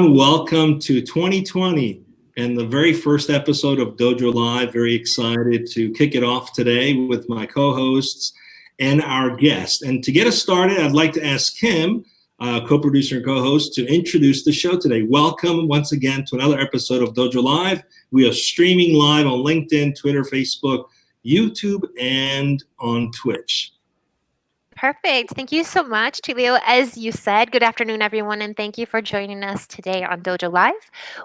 Welcome to 2020 and the very first episode of Dojo Live. Very excited to kick it off today with my co-hosts and our guest. And to get us started, I'd like to ask Kim, co-producer and co-host, to introduce the show today. Welcome once again to another episode of Dojo Live. We are streaming live on LinkedIn, Twitter, Facebook, YouTube, and on Twitch. Perfect. Thank you so much, Tulio. As you said, good afternoon, everyone, and thank you for joining us today on Dojo Live,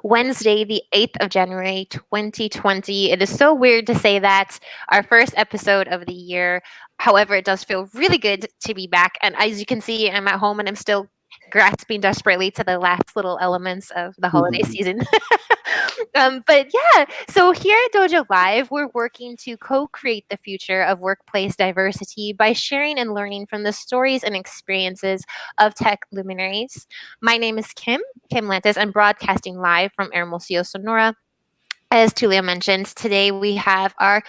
Wednesday, the 8th of January, 2020. It is so weird to say that, our first episode of the year. However, it does feel really good to be back. And as you can see, I'm at home and I'm still grasping desperately to the last little elements of the holiday season. But yeah, so here at Dojo Live, we're working to co-create the future of workplace diversity by sharing and learning from the stories and experiences of tech luminaries. My name is Kim Lantis. I'm broadcasting live from Hermosillo, Sonora. As Tulio mentioned, today we have our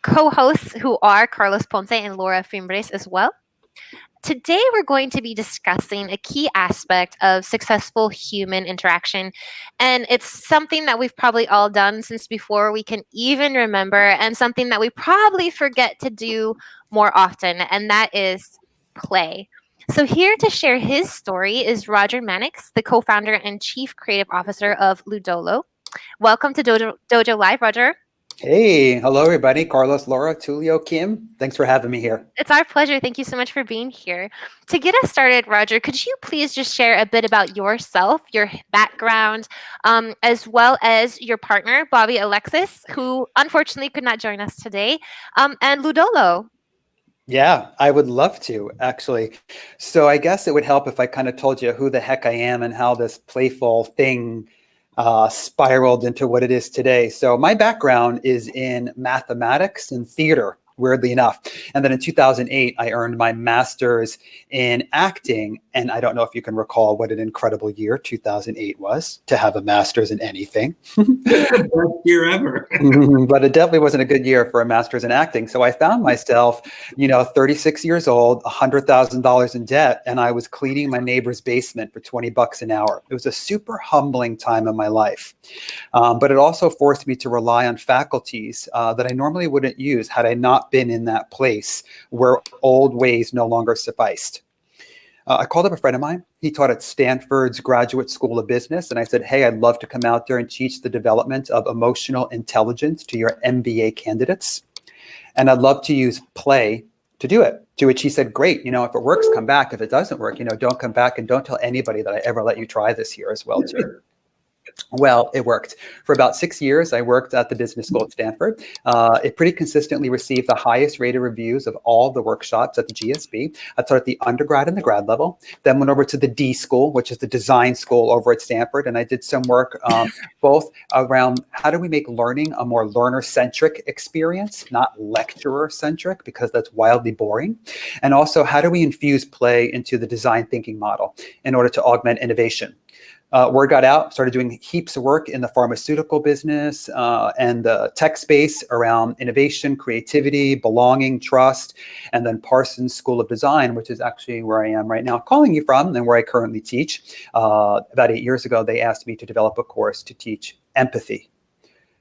co-hosts who are Carlos Ponce and Laura Fimbres as well. Today, we're going to be discussing a key aspect of successful human interaction. And it's something that we've probably all done since before we can even remember, and something that we probably forget to do more often, and that is play. So here to share his story is Roger Manix, the co-founder and chief creative officer of Ludolo. Welcome to Dojo Live, Roger. Hey, hello everybody. Carlos, Laura, Tulio, Kim. Thanks for having me here. It's our pleasure. Thank you so much for being here. To get us started, Roger, could you please just share a bit about yourself, your background, as well as your partner, Bobby Alexis, who unfortunately could not join us today, and Ludolo? Yeah, I would love to, actually. So I guess it would help if I kind of told you who the heck I am and how this playful thing spiraled into what it is today. So my background is in mathematics and theater, weirdly enough. And then in 2008, I earned my master's in acting. And I don't know if you can recall what an incredible year 2008 was to have a master's in anything. Best year ever. But it definitely wasn't a good year for a master's in acting. So I found myself, 36 years old, $100,000 in debt, and I was cleaning my neighbor's basement for $20 an hour. It was a super humbling time in my life. But it also forced me to rely on faculties that I normally wouldn't use had I not been in that place where old ways no longer sufficed. I called up a friend of mine. He taught at Stanford's Graduate School of Business. And I said, hey, I'd love to come out there and teach the development of emotional intelligence to your MBA candidates. And I'd love to use play to do it. To which he said, great, if it works, come back. If it doesn't work, don't come back, and don't tell anybody that I ever let you try this here as well, too. Well, it worked. For about 6 years, I worked at the business school at Stanford. It pretty consistently received the highest rated reviews of all the workshops at the GSB. I taught at the undergrad and the grad level, then went over to the D school, which is the design school over at Stanford. And I did some work both around how do we make learning a more learner-centric experience, not lecturer-centric, because that's wildly boring. And also, how do we infuse play into the design thinking model in order to augment innovation? Word got out, started doing heaps of work in the pharmaceutical business and the tech space around innovation, creativity, belonging, trust, and then Parsons School of Design, which is actually where I am right now calling you from and where I currently teach. About 8 years ago, they asked me to develop a course to teach empathy,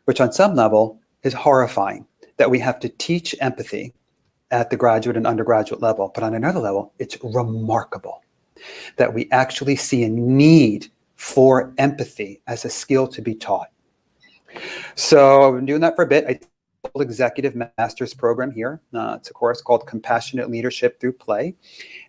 which on some level is horrifying that we have to teach empathy at the graduate and undergraduate level. But on another level, it's remarkable that we actually see a need for empathy as a skill to be taught. So I've been doing that for a bit. I took executive master's program here. It's a course called Compassionate Leadership Through Play.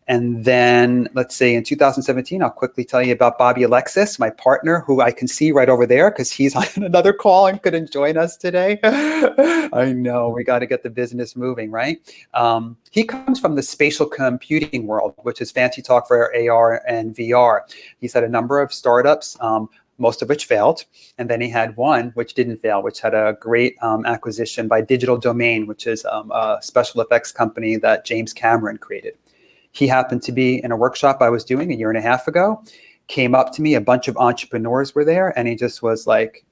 And then let's say in 2017, I'll quickly tell you about Bobby Alexis, my partner, who I can see right over there because he's on another call and couldn't join us today. I know, we got to get the business moving, right? He comes from the spatial computing world, which is fancy talk for AR and VR. He's had a number of startups, most of which failed. And then he had one which didn't fail, which had a great acquisition by Digital Domain, which is a special effects company that James Cameron created. He happened to be in a workshop I was doing 1.5 years ago, came up to me, a bunch of entrepreneurs were there, and he just was like,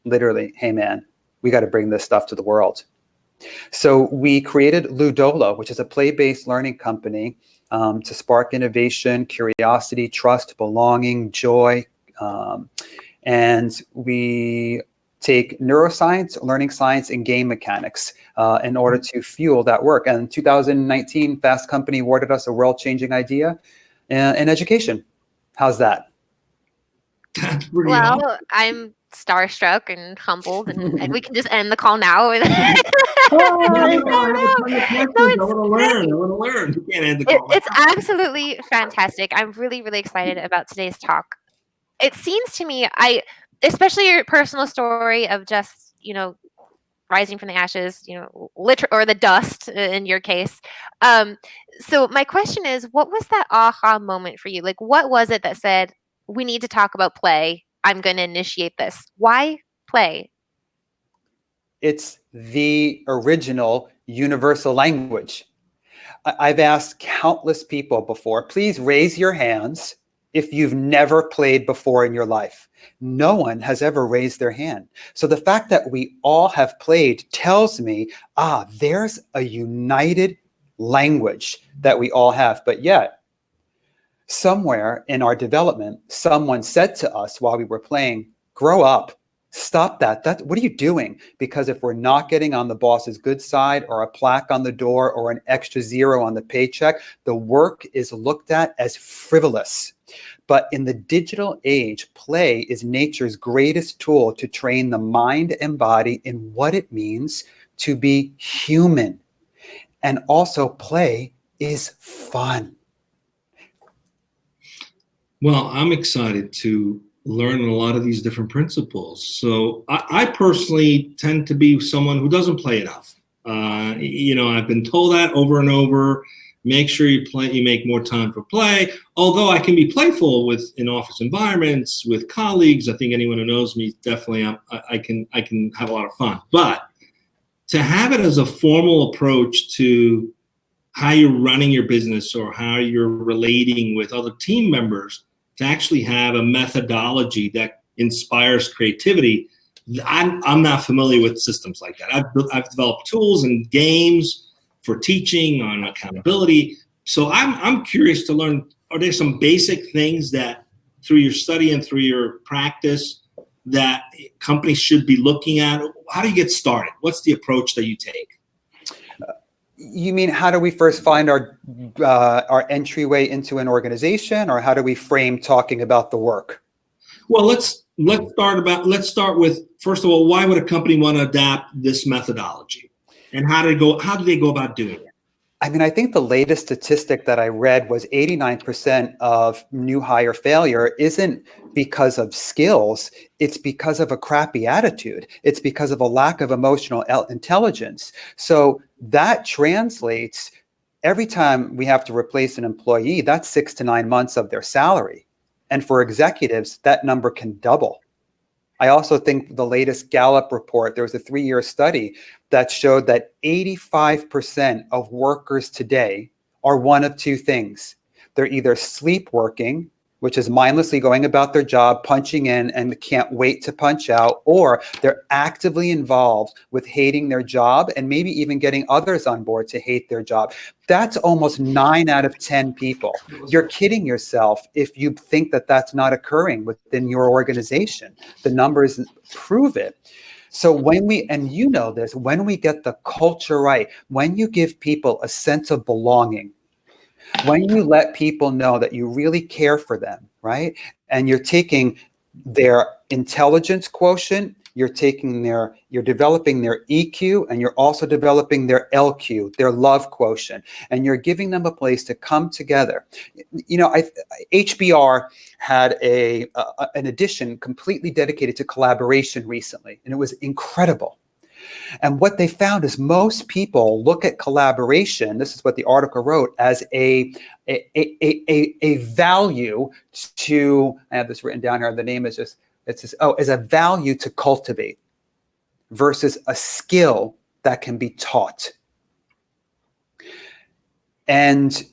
literally, hey man, we got to bring this stuff to the world. So we created Ludolo, which is a play-based learning company to spark innovation, curiosity, trust, belonging, joy, And we take neuroscience, learning science, and game mechanics in order to fuel that work. And in 2019, Fast Company awarded us a world-changing idea in education. How's that? That's pretty Well, awesome. I'm starstruck and humbled, and we can just end the call now. No, I have a ton of questions. No, I it's want to learn. I want to learn. You can't end the call. It's absolutely fantastic. I'm really, really excited about today's talk. It seems to me, especially your personal story of just, rising from the ashes, or the dust in your case. So my question is, what was that aha moment for you? Like, what was it that said, we need to talk about play? I'm going to initiate this. Why play? It's the original universal language. I've asked countless people before, please raise your hands if you've never played before in your life. No one has ever raised their hand. So the fact that we all have played tells me, there's a united language that we all have. But yet, somewhere in our development, someone said to us while we were playing, grow up. Stop that. What are you doing? Because if we're not getting on the boss's good side or a plaque on the door or an extra zero on the paycheck, the work is looked at as frivolous. But in the digital age, play is nature's greatest tool to train the mind and body in what it means to be human. And also play is fun. Well, I'm excited to learn a lot of these different principles. So I personally tend to be someone who doesn't play enough. I've been told that over and over. Make sure you play. You make more time for play. Although I can be playful in office environments with colleagues. I think anyone who knows me definitely I can have a lot of fun. But to have it as a formal approach to how you're running your business or how you're relating with other team members, to actually have a methodology that inspires creativity, I'm not familiar with systems like that. I've developed tools and games for teaching on accountability. So I'm curious to learn, are there some basic things that through your study and through your practice that companies should be looking at? How do you get started? What's the approach that you take? You mean, how do we first find our entryway into an organization, or how do we frame talking about the work? Well, let's start with, first of all, why would a company want to adapt this methodology, and how do they go about doing it? I mean, I think the latest statistic that I read was 89% of new hire failure isn't because of skills. It's because of a crappy attitude. It's because of a lack of emotional intelligence. So that translates, every time we have to replace an employee, that's 6 to 9 months of their salary. And for executives, that number can double. I also think the latest Gallup report, there was a 3-year study that showed that 85% of workers today are one of two things. They're either sleepworking, which is mindlessly going about their job, punching in and can't wait to punch out, or they're actively involved with hating their job and maybe even getting others on board to hate their job. That's almost 9 out of 10 people. You're kidding yourself if you think that that's not occurring within your organization. The numbers prove it. So when we get the culture right, when you give people a sense of belonging, when you let people know that you really care for them, right? And you're taking their intelligence quotient, you're developing their EQ, and you're also developing their LQ, their love quotient, and you're giving them a place to come together. HBR had an edition completely dedicated to collaboration recently, and it was incredible. And what they found is most people look at collaboration, this is what the article wrote, as a value to, I have this written down here, the name is just, as a value to cultivate versus a skill that can be taught. And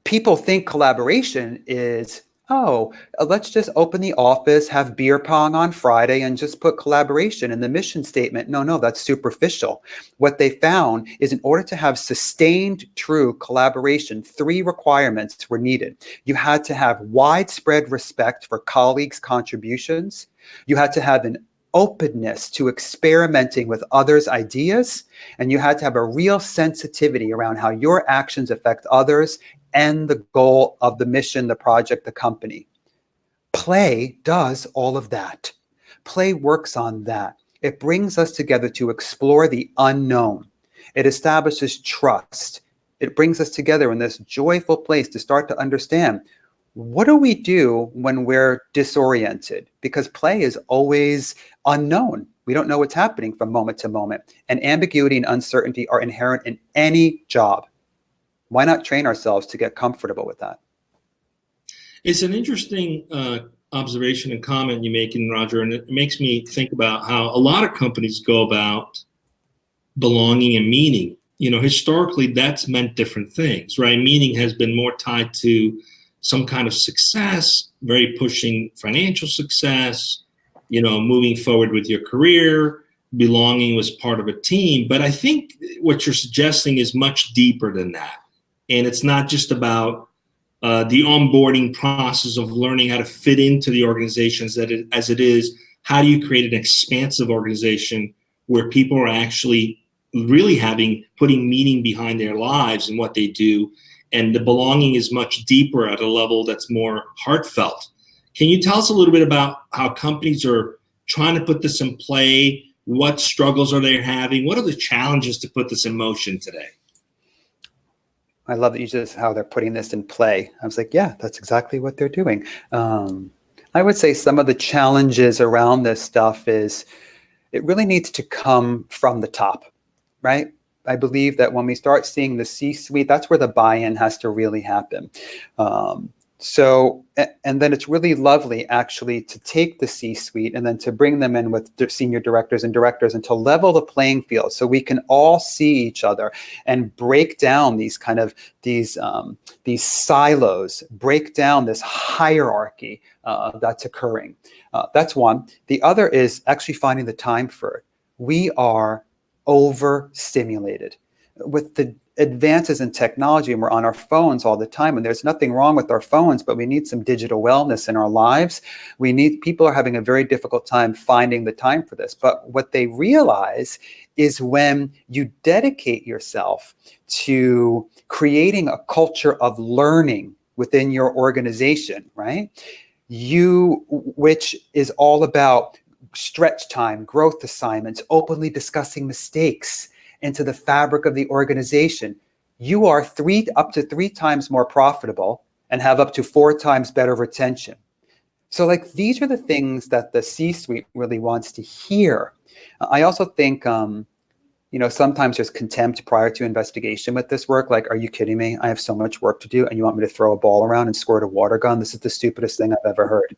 people think collaboration is, oh, let's just open the office, have beer pong on Friday, and just put collaboration in the mission statement. No, that's superficial. What they found is in order to have sustained, true collaboration, 3 requirements were needed. You had to have widespread respect for colleagues' contributions. You had to have an openness to experimenting with others' ideas, and you had to have a real sensitivity around how your actions affect others and the goal of the mission, the project, the company. Play does all of that. Play works on that. It brings us together to explore the unknown. It establishes trust. It brings us together in this joyful place to start to understand, what do we do when we're disoriented? Because play is always unknown. We don't know what's happening from moment to moment. And ambiguity and uncertainty are inherent in any job. Why not train ourselves to get comfortable with that? It's an interesting observation and comment you make, Roger, and it makes me think about how a lot of companies go about belonging and meaning. Historically, that's meant different things, right? Meaning has been more tied to some kind of success, very pushing financial success, moving forward with your career. Belonging was part of a team. But I think what you're suggesting is much deeper than that. And it's not just about the onboarding process of learning how to fit into the organizations as it is. How do you create an expansive organization where people are actually really putting meaning behind their lives and what they do? And the belonging is much deeper at a level that's more heartfelt. Can you tell us a little bit about how companies are trying to put this in play? What struggles are they having? What are the challenges to put this in motion today? I love that you just how they're putting this in play. I was like, yeah, that's exactly what they're doing. I would say some of the challenges around this stuff is it really needs to come from the top, right? I believe that when we start seeing the C-suite, that's where the buy-in has to really happen. And then it's really lovely actually to take the C-suite and then to bring them in with senior directors and directors and to level the playing field so we can all see each other and break down these silos, break down this hierarchy that's occurring. That's one. The other is actually finding the time for it. We are overstimulated with the advances in technology, and we're on our phones all the time, and there's nothing wrong with our phones, but we need some digital wellness in our lives. People are having a very difficult time finding the time for this. But what they realize is when you dedicate yourself to creating a culture of learning within your organization, right? Which is all about stretch time, growth assignments, openly discussing mistakes into the fabric of the organization, you are up to 3 times more profitable and have up to 4 times better retention. So these are the things that the C-suite really wants to hear. I also think, sometimes there's contempt prior to investigation with this work. Like, are you kidding me? I have so much work to do and you want me to throw a ball around and squirt a water gun? This is the stupidest thing I've ever heard.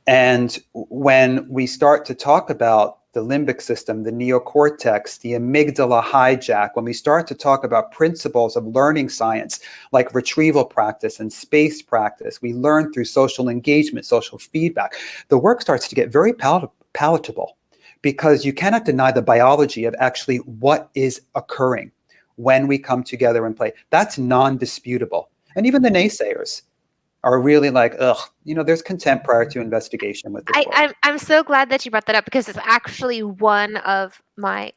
And when we start to talk about the limbic system, the neocortex, the amygdala hijack, when we start to talk about principles of learning science like retrieval practice and space practice, we learn through social engagement, social feedback. The work starts to get very palatable because you cannot deny the biology of actually what is occurring when we come together and play. That's non-disputable. And even the naysayers are really like, ugh, there's contempt prior to investigation with this. I'm so glad that you brought that up because it's actually one of my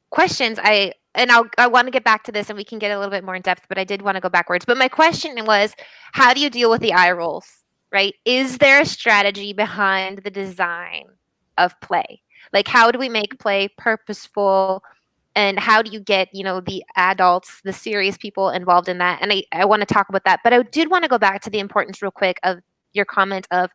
questions. I want to get back to this and we can get a little bit more in depth, but I did want to go backwards. But my question was, how do you deal with the eye rolls, right? Is there a strategy behind the design of play? Like, how do we make play purposeful? And how do you get, the adults, the serious people involved in that? And I want to talk about that. But I did want to go back to the importance real quick of your comment of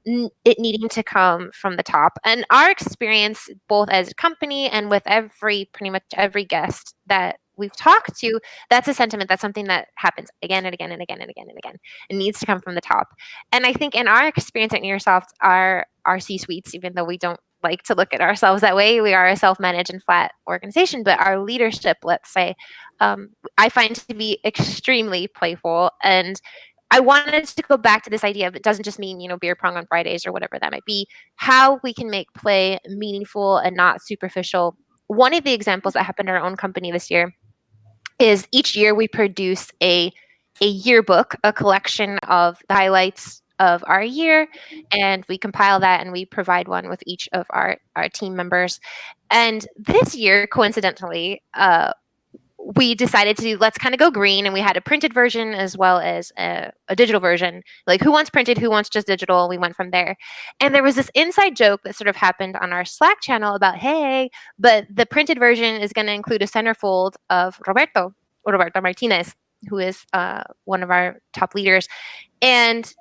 it needing to come from the top. And our experience, both as a company and with pretty much every guest that we've talked to, that's a sentiment. That's something that happens again and again and again and again and again. It needs to come from the top. And I think in our experience at Nearsoft, our C-suites, even though we don't like to look at ourselves that way, we are a self-managed and flat organization, but our leadership, let's say, I find to be extremely playful. And I wanted to go back to this idea of it doesn't just mean, beer pong on Fridays or whatever that might be, how we can make play meaningful and not superficial. One of the examples that happened in our own company this year is each year we produce a yearbook, a collection of the highlights of our year, and we compile that and we provide one with each of our team members. And this year, coincidentally, we decided to let's kind of go green, and we had a printed version as well as a digital version. Like, who wants printed, who wants just digital? We went from there. And there was this inside joke that sort of happened on our Slack channel about, hey, but the printed version is going to include a centerfold of Roberto Martinez, who is one of our top leaders. And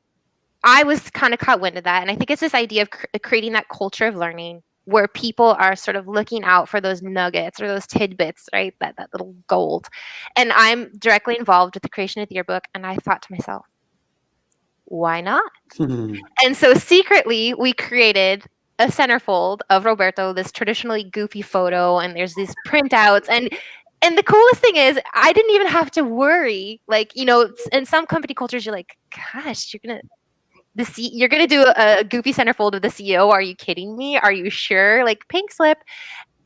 I was kind of caught wind of that. And I think it's this idea of creating that culture of learning where people are sort of looking out for those nuggets or those tidbits, right? That little gold. And I'm directly involved with the creation of the yearbook. And I thought to myself, why not? And so secretly, we created a centerfold of Roberto, this traditionally goofy photo, and there's these printouts. And the coolest thing is, I didn't even have to worry. Like, in some company cultures, you're like, gosh, you're gonna do a goofy centerfold of the CEO. Are you kidding me? Are you sure? Like, pink slip.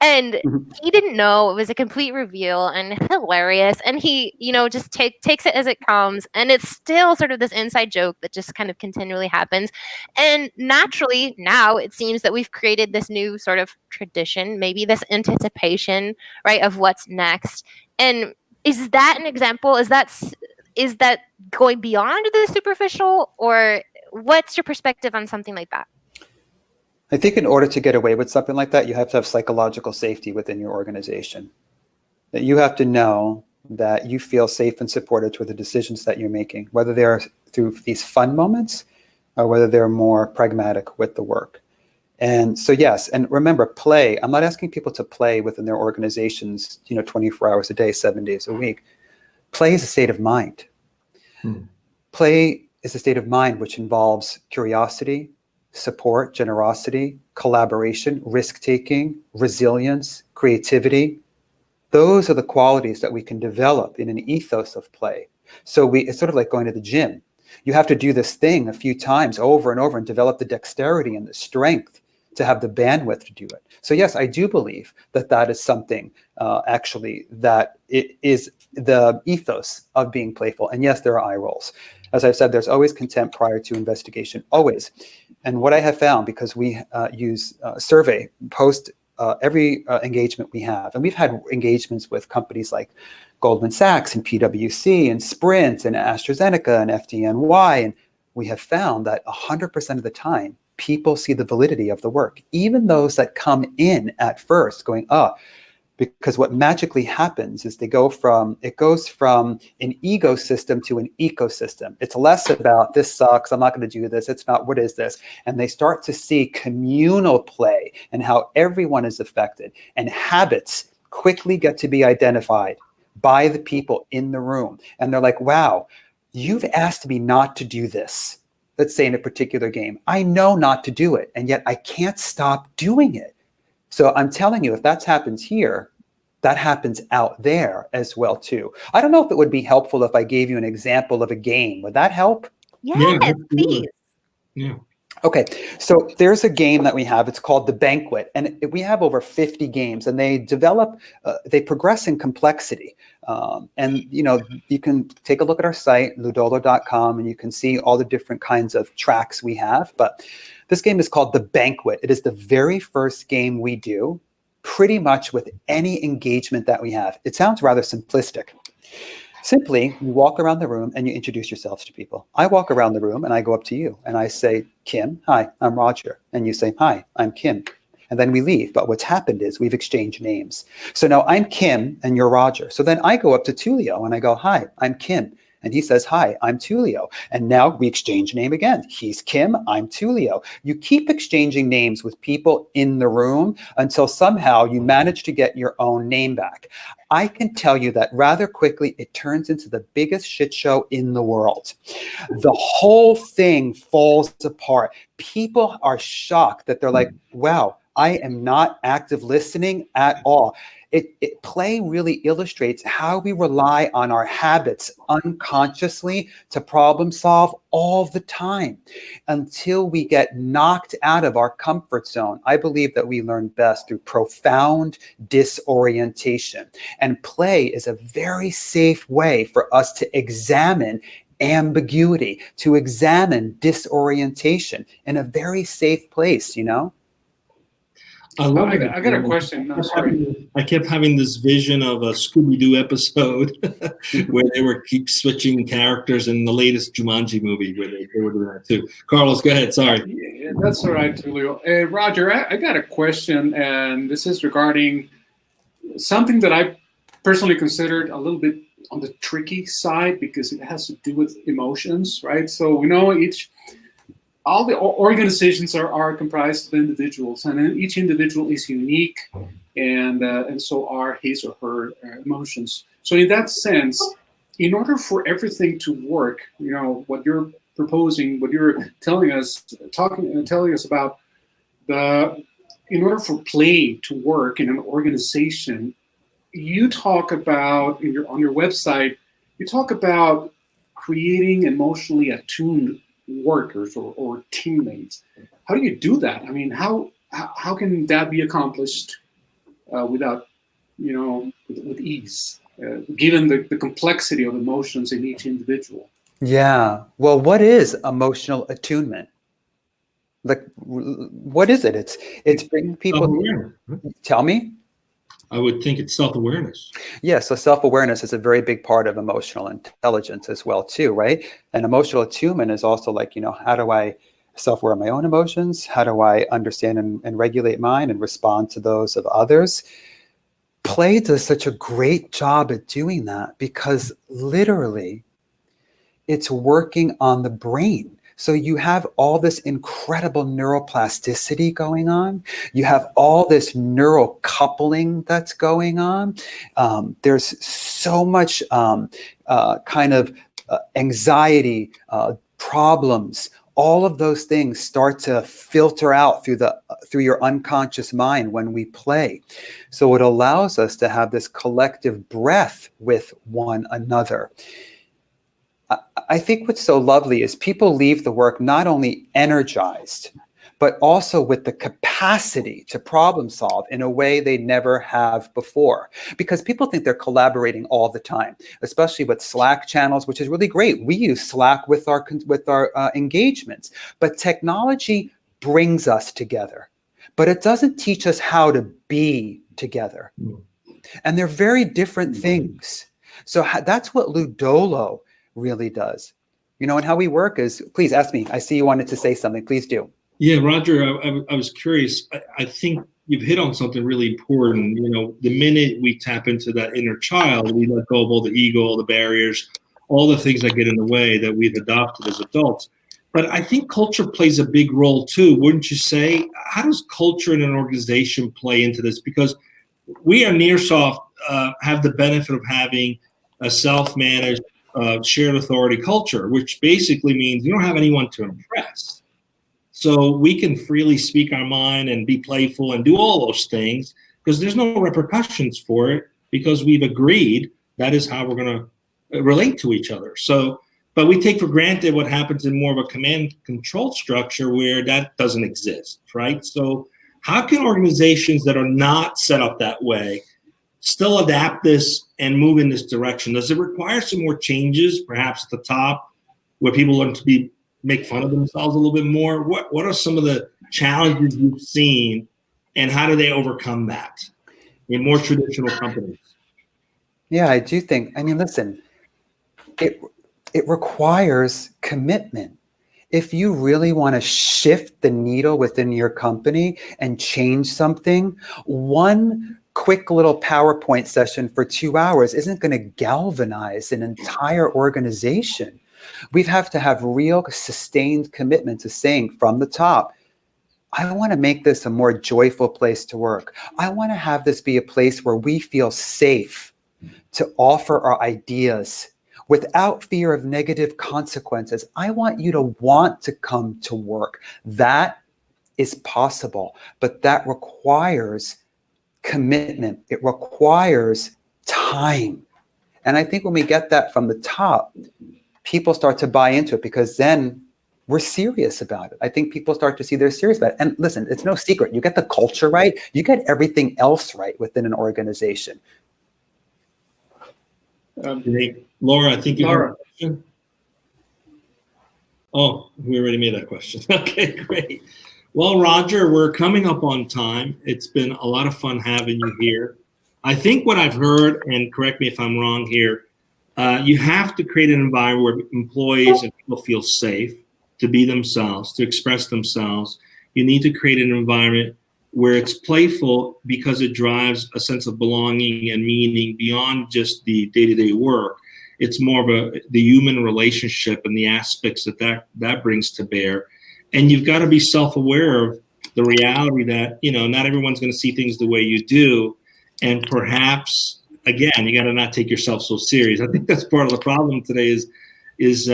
And he didn't know. It was a complete reveal and hilarious. And he, just takes it as it comes. And it's still sort of this inside joke that just kind of continually happens. And naturally, now it seems that we've created this new sort of tradition, maybe this anticipation, right, of what's next. And is that an example? Is that going beyond the superficial, or what's your perspective on something like that? I think in order to get away with something like that, you have to have psychological safety within your organization. That you have to know that you feel safe and supported with the decisions that you're making, whether they're through these fun moments or whether they're more pragmatic with the work. And so, yes, and remember, play. I'm not asking people to play within their organizations, 24 hours a day, 7 days a week. Play is a state of mind. Play is a state of mind which involves curiosity, support, generosity, collaboration, risk-taking, resilience, creativity. Those are the qualities that we can develop in an ethos of play. So it's sort of like going to the gym. You have to do this thing a few times over and over and develop the dexterity and the strength to have the bandwidth to do it. So yes, I do believe that is something actually that it is the ethos of being playful. And yes, there are eye rolls. As I've said, there's always contempt prior to investigation, always. And what I have found, because we use survey post every engagement we have, and we've had engagements with companies like Goldman Sachs and PwC and Sprint and AstraZeneca and FDNY, and we have found that 100% of the time, people see the validity of the work, even those that come in at first going, because what magically happens is it goes from an ego system to an ecosystem. It's less about this sucks, I'm not going to do this, it's not, what is this? And they start to see communal play and how everyone is affected. And habits quickly get to be identified by the people in the room. And they're like, wow, you've asked me not to do this. Let's say in a particular game, I know not to do it, and yet I can't stop doing it. So I'm telling you, if that happens here, that happens out there as well too. I don't know if it would be helpful if I gave you an example of a game. Would that help? Yes, please. Yeah. Okay, so there's a game that we have. It's called the Banquet, and we have over 50 games, and they progress in complexity. And you can take a look at our site, ludolo.com, and you can see all the different kinds of tracks we have. But this game is called the Banquet. It is the very first game we do, pretty much with any engagement that we have. It sounds rather simplistic. Simply, you walk around the room and you introduce yourselves to people. I walk around the room and I go up to you and I say, Kim, hi, I'm Roger. And you say, hi, I'm Kim. And then we leave. But what's happened is we've exchanged names. So now I'm Kim and you're Roger. So then I go up to Tulio and I go, hi, I'm Kim. And he says, hi, I'm Tulio. And now we exchange name again. He's Kim, I'm Tulio. You keep exchanging names with people in the room until somehow you manage to get your own name back. I can tell you that rather quickly, it turns into the biggest shit show in the world. The whole thing falls apart. People are shocked that they're like, wow, I am not active listening at all. Play really illustrates how we rely on our habits unconsciously to problem solve all the time until we get knocked out of our comfort zone. I believe that we learn best through profound disorientation. And play is a very safe way for us to examine ambiguity, to examine disorientation in a very safe place, I love it. I got a question. I'm sorry. I kept having this vision of a Scooby-Doo episode where they were keep switching characters in the latest Jumanji movie where they were doing that too. Carlos, go ahead. Sorry. Yeah, that's all right, Tulio. Roger, I got a question, and this is regarding something that I personally considered a little bit on the tricky side because it has to do with emotions, right? So we know all the organizations are comprised of individuals, and then each individual is unique, and so are his or her emotions. So in that sense, in order for everything to work, what you're proposing, what you're telling us about in order for play to work in an organization, you talk about on your website, you talk about creating emotionally attuned workers or teammates. How do you do that? I mean, how can that be accomplished without, with ease, given the complexity of emotions in each individual? Yeah. Well, what is emotional attunement? Like, what is it? It's bringing people. Tell me. I would think it's self-awareness. Yeah, so self-awareness is a very big part of emotional intelligence as well, too, right? And emotional attunement is also like, how do I self-aware of my own emotions? How do I understand and regulate mine and respond to those of others? Play does such a great job at doing that because literally it's working on the brain. So you have all this incredible neuroplasticity going on. You have all this neural coupling that's going on. There's so much anxiety, problems. All of those things start to filter out through your unconscious mind when we play. So it allows us to have this collective breath with one another. I think what's so lovely is people leave the work not only energized, but also with the capacity to problem solve in a way they never have before. Because people think they're collaborating all the time, especially with Slack channels, which is really great. We use Slack with our engagements, but technology brings us together, but it doesn't teach us how to be together. And they're very different things. So that's what Ludolo really does. And how we work is, please ask me. I see you wanted to say something. Please do. Yeah, Roger, I was curious. I think you've hit on something really important. The minute we tap into that inner child, we let go of all the ego, all the barriers, all the things that get in the way that we've adopted as adults. But I think culture plays a big role too, wouldn't you say? How does culture in an organization play into this? Because we at Nearsoft have the benefit of having a self-managed shared authority culture, which basically means you don't have anyone to impress. So we can freely speak our mind and be playful and do all those things because there's no repercussions for it because we've agreed that is how we're going to relate to each other. So, but we take for granted what happens in more of a command control structure where that doesn't exist, right? So how can organizations that are not set up that way still adapt this and move in this direction? Does it require some more changes, perhaps at the top, where people learn to make fun of themselves a little bit more? What are some of the challenges you've seen, and how do they overcome that in more traditional companies? Yeah, I do think. Listen, it requires commitment. If you really want to shift the needle within your company and change something, one quick little PowerPoint session for 2 hours isn't going to galvanize an entire organization. We have to have real sustained commitment to saying from the top, I want to make this a more joyful place to work. I want to have this be a place where we feel safe to offer our ideas without fear of negative consequences. I want you to want to come to work. That is possible, but that requires commitment. It requires time. And I think when we get that from the top, people start to buy into it, because then we're serious about it. I think people start to see they're serious about it. And listen, it's no secret. You get the culture right, you get everything else right within an organization. Laura, I think you Laura. have a question. Oh, we already made that question. Okay, great. Well, Roger, we're coming up on time. It's been a lot of fun having you here. I think what I've heard, and correct me if I'm wrong here, you have to create an environment where employees and people feel safe to be themselves, to express themselves. You need to create an environment where it's playful because it drives a sense of belonging and meaning beyond just the day-to-day work. It's more of the human relationship and the aspects that brings to bear. And you've got to be self-aware of the reality that, not everyone's going to see things the way you do. And perhaps, again, you got to not take yourself so serious. I think that's part of the problem today is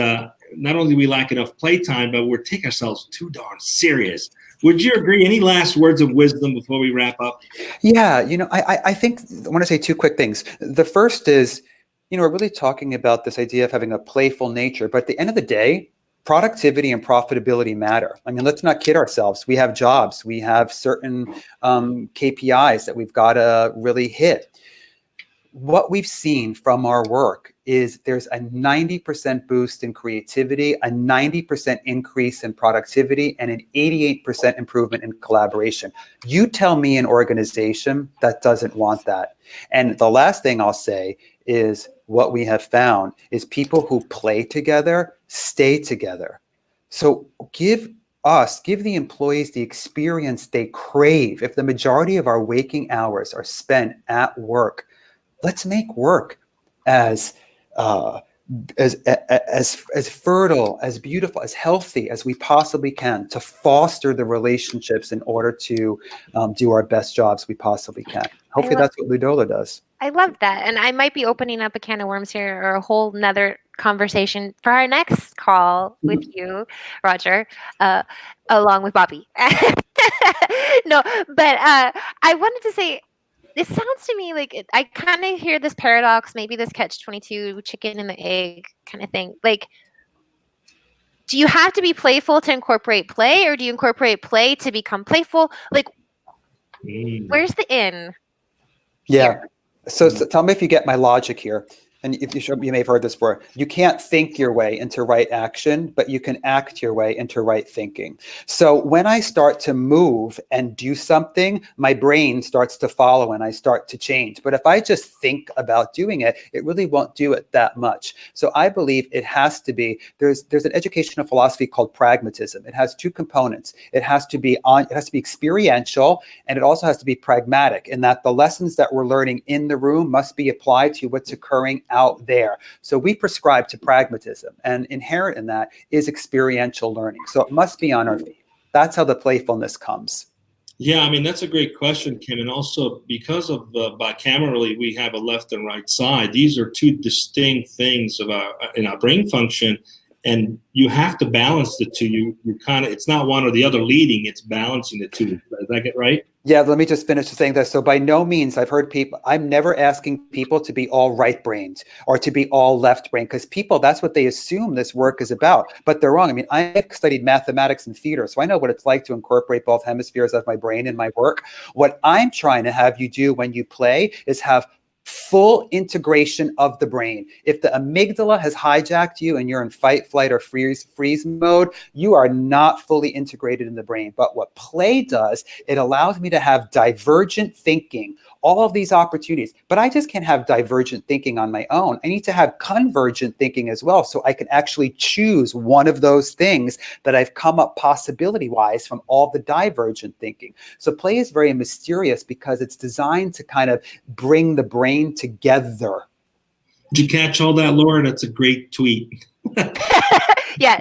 not only do we lack enough playtime, but we're taking ourselves too darn serious. Would you agree? Any last words of wisdom before we wrap up? Yeah, I think I want to say two quick things. The first is, we're really talking about this idea of having a playful nature, but at the end of the day, productivity and profitability matter. I mean, let's not kid ourselves. We have jobs, we have certain KPIs that we've got to really hit. What we've seen from our work is there's a 90% boost in creativity, a 90% increase in productivity, and an 88% improvement in collaboration. You tell me an organization that doesn't want that. And the last thing I'll say is what we have found is people who play together stay together. So give the employees the experience they crave. If the majority of our waking hours are spent at work, let's make work as fertile, as beautiful, as healthy as we possibly can to foster the relationships in order to do our best jobs we possibly can. Hopefully that's what Ludola does. I love that. And I might be opening up a can of worms here, or a whole nother conversation for our next call with you, Roger, along with Bobby. No, but I wanted to say, it sounds to me like I kind of hear this paradox, maybe this catch-22, chicken and the egg kind of thing. Like, do you have to be playful to incorporate play, or do you incorporate play to become playful? Like, where's the in? Yeah. Here? So tell me if you get my logic here. And if you may have heard this before, you can't think your way into right action, but you can act your way into right thinking. So when I start to move and do something, my brain starts to follow and I start to change. But if I just think about doing it, it really won't do it that much. So I believe it has to be, there's an educational philosophy called pragmatism. It has two components. It has to be experiential, and it also has to be pragmatic, in that the lessons that we're learning in the room must be applied to what's occurring out there. So we prescribe to pragmatism, and inherent in that is experiential learning. So it must be on our feet. That's how the playfulness comes. Yeah, I mean, that's a great question, Kim. And also, because of bicamerally, we have a left and right side. These are two distinct things in our brain function, and you have to balance the two. You kind of, it's not one or the other leading, it's balancing the two. Did I get right? Yeah, let me just finish saying this. So by no means, I've heard people, I'm never asking people to be all right-brained or to be all left-brained, because people, that's what they assume this work is about. But they're wrong. I mean, I've studied mathematics and theater, so I know what it's like to incorporate both hemispheres of my brain in my work. What I'm trying to have you do when you play is have full integration of the brain. If the amygdala has hijacked you and you're in fight, flight, or freeze mode, you are not fully integrated in the brain. But what play does, it allows me to have divergent thinking, all of these opportunities. But I just can't have divergent thinking on my own. I need to have convergent thinking as well, so I can actually choose one of those things that I've come up possibility-wise from all the divergent thinking. So play is very mysterious because it's designed to kind of bring the brain together. Did you catch all that, Laura? That's a great tweet. Yeah.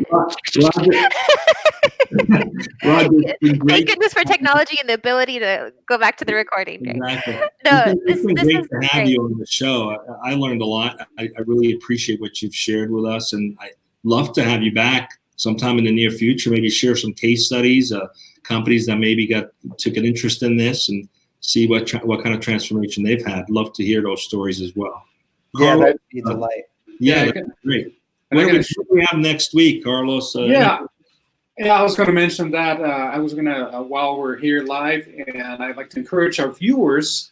Roger, thank goodness for technology and the ability to go back to the recording. Exactly. No, it's been this great is to have you on the show. I learned a lot. I really appreciate what you've shared with us, and I'd love to have you back sometime in the near future, maybe share some case studies, companies that maybe took an interest in this, and see what kind of transformation they've had. Love to hear those stories as well. Yeah, Carlos, that'd be a delight. Yeah, that's great. What do we have next week, Carlos? Yeah, I was going to mention that. I was going to, while we're here live, and I'd like to encourage our viewers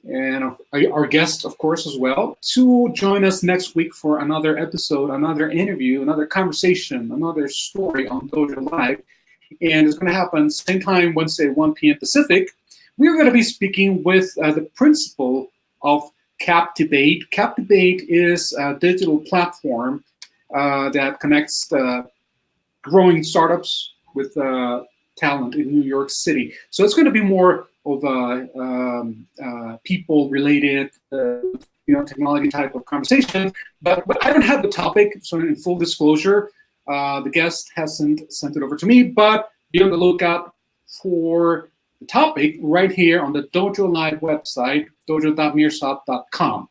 and our guests, of course, as well, to join us next week for another episode, another interview, another conversation, another story on Dojo Live. And it's going to happen same time, Wednesday, 1 p.m. Pacific. We're going to be speaking with the principal of Captivate. Captivate is a digital platform that connects growing startups with talent in New York City. So it's going to be more of a people-related, technology type of conversation. But I don't have the topic, so in full disclosure, the guest hasn't sent it over to me. But be on the lookout for the topic right here on the Dojo Live website, dojo.meersoft.com.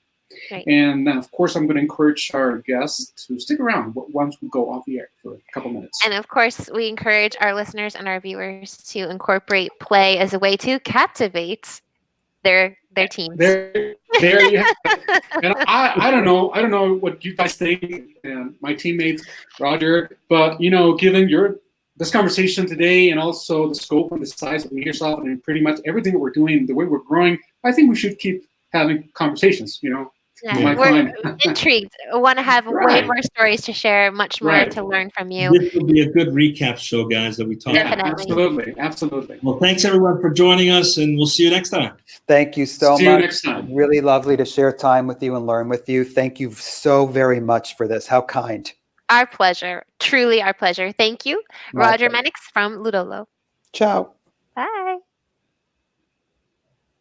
Right. And of course, I'm going to encourage our guests to stick around once we go off the air for a couple minutes. And of course, we encourage our listeners and our viewers to incorporate play as a way to captivate their teams. There you have it. And I don't know what you guys think, and my teammates, Roger, but given this conversation today, and also the scope and the size of Meersoft, and pretty much everything that we're doing, the way we're growing, I think we should keep having conversations. Yeah, we're intrigued. We want to have way more stories to share, much more to learn from you. This will be a good recap show, guys, that we talked Definitely. about. Absolutely. Well, thanks everyone for joining us, and we'll see you next time. Thank you so much. See you next time. Really lovely to share time with you and learn with you. Thank you so very much for this. How kind. Our pleasure. Truly our pleasure. Thank you. Roger Manix from Ludolo. Ciao. Bye.